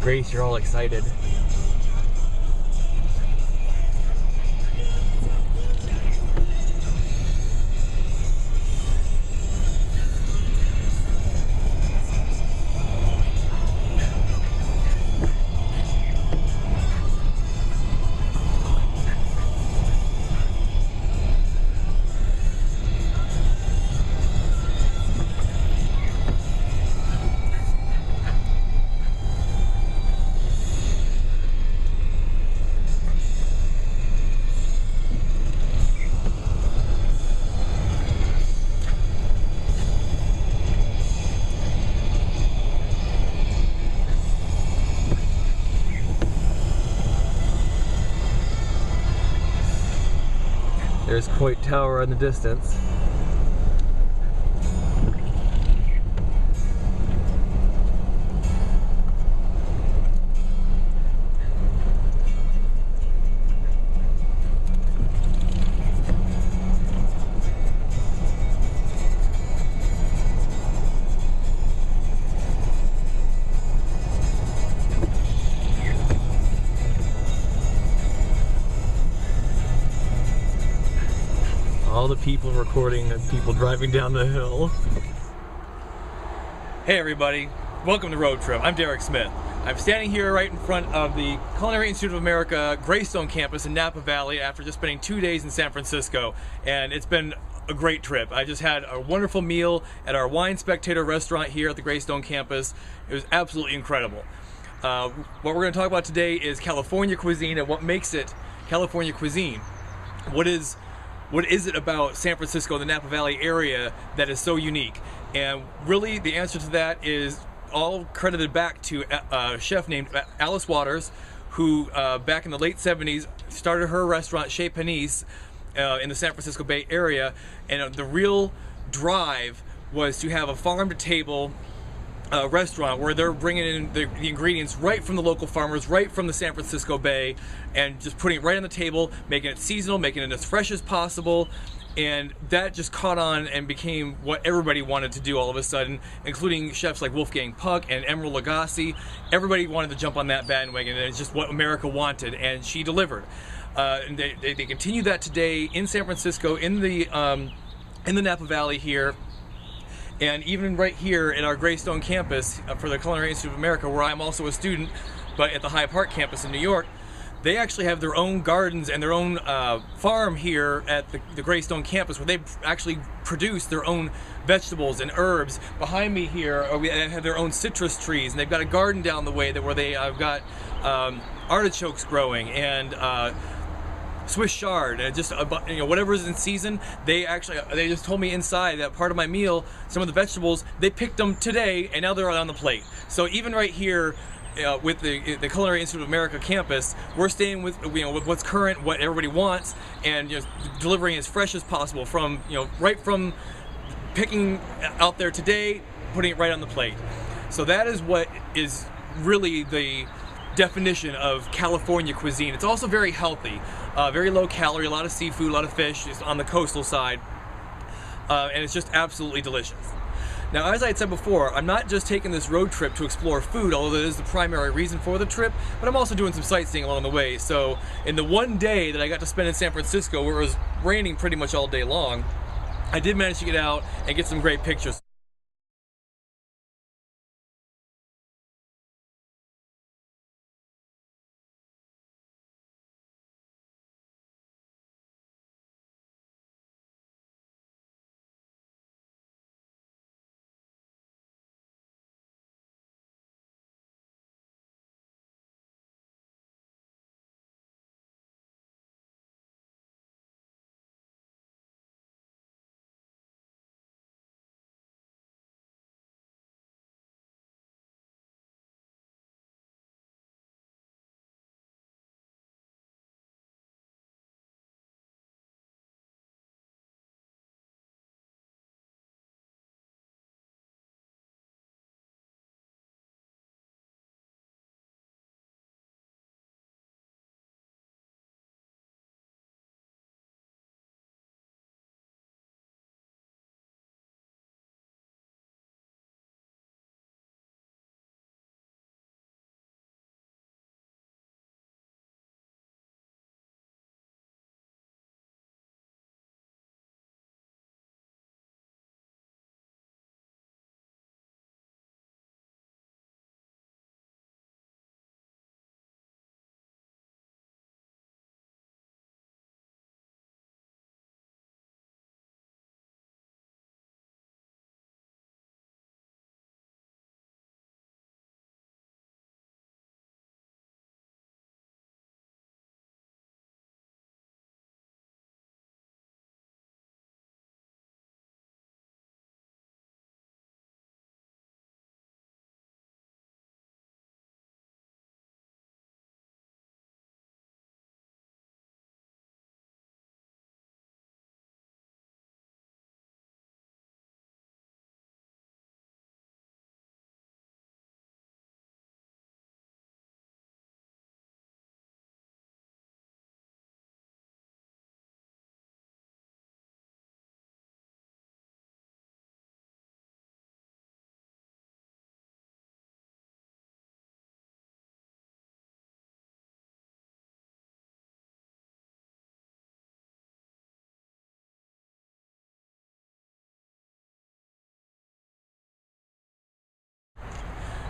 Grace, you're all excited. There's Coit Tower in the distance. All the people recording and people driving down the hill. Hey everybody, welcome to Road Trip. I'm Derek Smith. I'm standing here right in front of the Culinary Institute of America Greystone campus in Napa Valley after just spending 2 days in San Francisco, and it's been a great trip. I just had a wonderful meal at our Wine Spectator restaurant here at the Greystone campus. It was absolutely incredible. What we're going to talk about today is California cuisine and what makes it California cuisine. What is it about San Francisco, the Napa Valley area, that is so unique? And really, the answer to that is all credited back to a chef named Alice Waters, who back in the late 70s started her restaurant Chez Panisse in the San Francisco Bay Area. And the real drive was to have a farm-to-table restaurant where they're bringing in the ingredients right from the local farmers, right from the San Francisco Bay, and just putting it right on the table, making it seasonal, making it as fresh as possible. And that just caught on and became what everybody wanted to do all of a sudden, including chefs like Wolfgang Puck and Emeril Lagasse. Everybody wanted to jump on that bandwagon, and it's just what America wanted, and she delivered. And they continue that today in San Francisco, in the Napa Valley here. And even right here in our Greystone campus for the Culinary Institute of America, where I'm also a student, but at the Hyde Park campus in New York, they actually have their own gardens and their own farm here at the Greystone campus, where they actually produce their own vegetables and herbs. Behind me here, they have their own citrus trees, and they've got a garden down the way where they have got artichokes growing and Swiss chard, and just whatever is in season. They just told me inside that part of my meal, some of the vegetables, they picked them today and now they're on the plate. So even right here with the Culinary Institute of America campus, we're staying with with what's current, what everybody wants, and delivering as fresh as possible from right from picking out there today, putting it right on the plate. So that is what is really the definition of California cuisine. It's also very healthy, very low calorie, a lot of seafood, a lot of fish. It's on the coastal side, and it's just absolutely delicious. Now, as I had said before, I'm not just taking this road trip to explore food, although that is the primary reason for the trip, but I'm also doing some sightseeing along the way. So in the one day that I got to spend in San Francisco, where it was raining pretty much all day long, I did manage to get out and get some great pictures.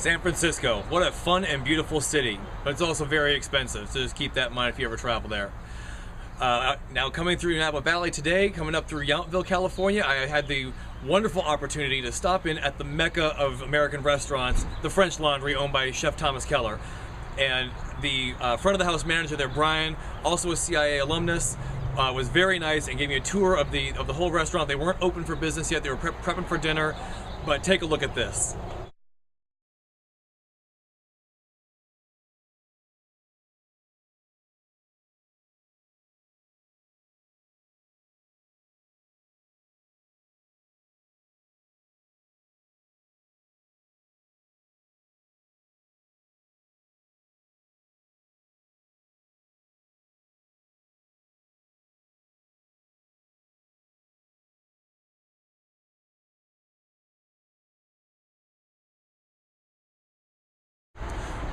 San Francisco, what a fun and beautiful city, but it's also very expensive, so just keep that in mind if you ever travel there. Now coming through Napa Valley today, coming up through Yountville, California, I had the wonderful opportunity to stop in at the mecca of American restaurants, the French Laundry, owned by Chef Thomas Keller. And the front of the house manager there, Brian, also a CIA alumnus, was very nice and gave me a tour of the whole restaurant. They weren't open for business yet, they were prepping for dinner, but take a look at this.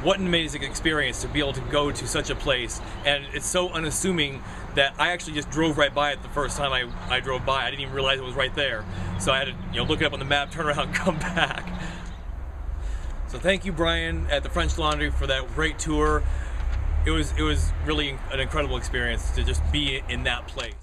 What an amazing experience to be able to go to such a place, and it's so unassuming that I actually just drove right by it the first time I drove by. I didn't even realize it was right there, so I had to look it up on the map, turn around, and come back. So thank you, Brian, at the French Laundry for that great tour. It was really an incredible experience to just be in that place.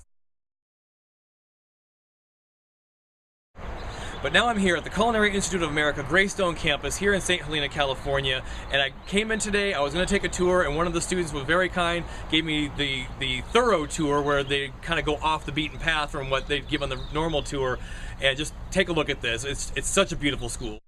But now I'm here at the Culinary Institute of America Greystone campus here in St. Helena, California, and I came in today. I was going to take a tour, and one of the students was very kind, gave me the thorough tour where they kind of go off the beaten path from what they'd give on the normal tour, and just take a look at this. It's such a beautiful school.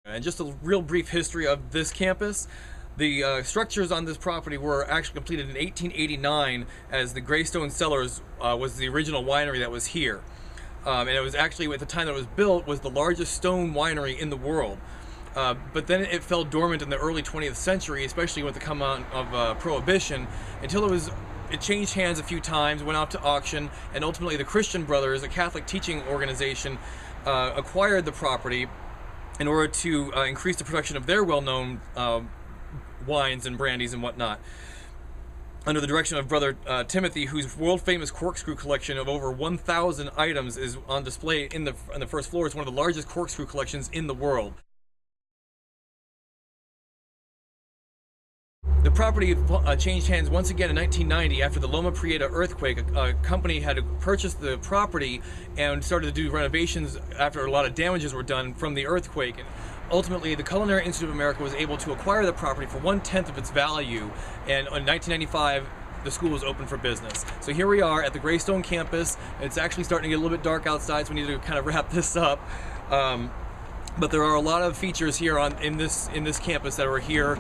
And just a real brief history of this campus. The structures on this property were actually completed in 1889, as the Greystone Cellars was the original winery that was here. And it was actually, at the time that it was built, was the largest stone winery in the world. But then it fell dormant in the early 20th century, especially with the come on of Prohibition, until it changed hands a few times, went off to auction, and ultimately the Christian Brothers, a Catholic teaching organization, acquired the property in order to increase the production of their well-known wines and brandies and whatnot. Under the direction of Brother Timothy, whose world-famous corkscrew collection of over 1,000 items is on display on the first floor. It's one of the largest corkscrew collections in the world. The property changed hands once again in 1990 after the Loma Prieta earthquake. A company had purchased the property and started to do renovations after a lot of damages were done from the earthquake. And ultimately, the Culinary Institute of America was able to acquire the property for 1/10 of its value, and in 1995, the school was open for business. So here we are at the Greystone campus. It's actually starting to get a little bit dark outside, so we need to kind of wrap this up. But there are a lot of features here in this campus that are here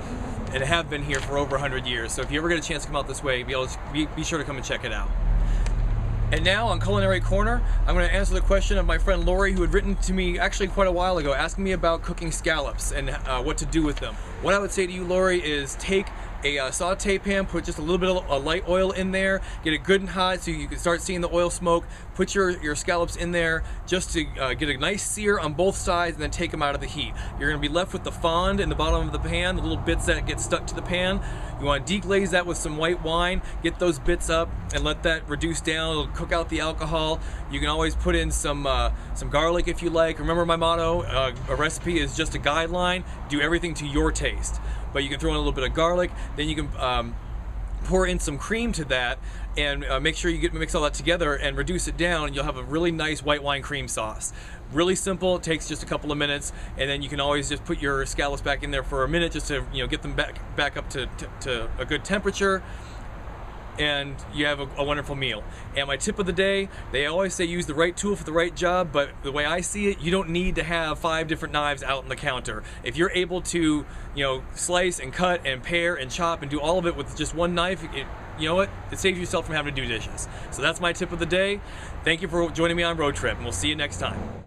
and have been here for over 100 years. So if you ever get a chance to come out this way, be sure to come and check it out. And now on Culinary Corner, I'm going to answer the question of my friend Lori, who had written to me actually quite a while ago, asking me about cooking scallops and what to do with them. What I would say to you, Lori, is take a saute pan, put just a little bit of light oil in there, get it good and hot so you can start seeing the oil smoke. Put your scallops in there just to get a nice sear on both sides, and then take them out of the heat. You're going to be left with the fond in the bottom of the pan, the little bits that get stuck to the pan. You want to deglaze that with some white wine, get those bits up and let that reduce down. It'll cook out the alcohol. You can always put in some garlic if you like. Remember my motto, a recipe is just a guideline. Do everything to your taste. But you can throw in a little bit of garlic, then you can pour in some cream to that, and make sure you mix all that together and reduce it down, and you'll have a really nice white wine cream sauce. Really simple, it takes just a couple of minutes, and then you can always just put your scallops back in there for a minute just to get them back up to a good temperature, and you have a wonderful meal. And my tip of the day, they always say use the right tool for the right job, but the way I see it, you don't need to have 5 different knives out on the counter. If you're able to, slice and cut and pare and chop and do all of it with just one knife, you know what? It saves yourself from having to do dishes. So that's my tip of the day. Thank you for joining me on Road Trip, and we'll see you next time.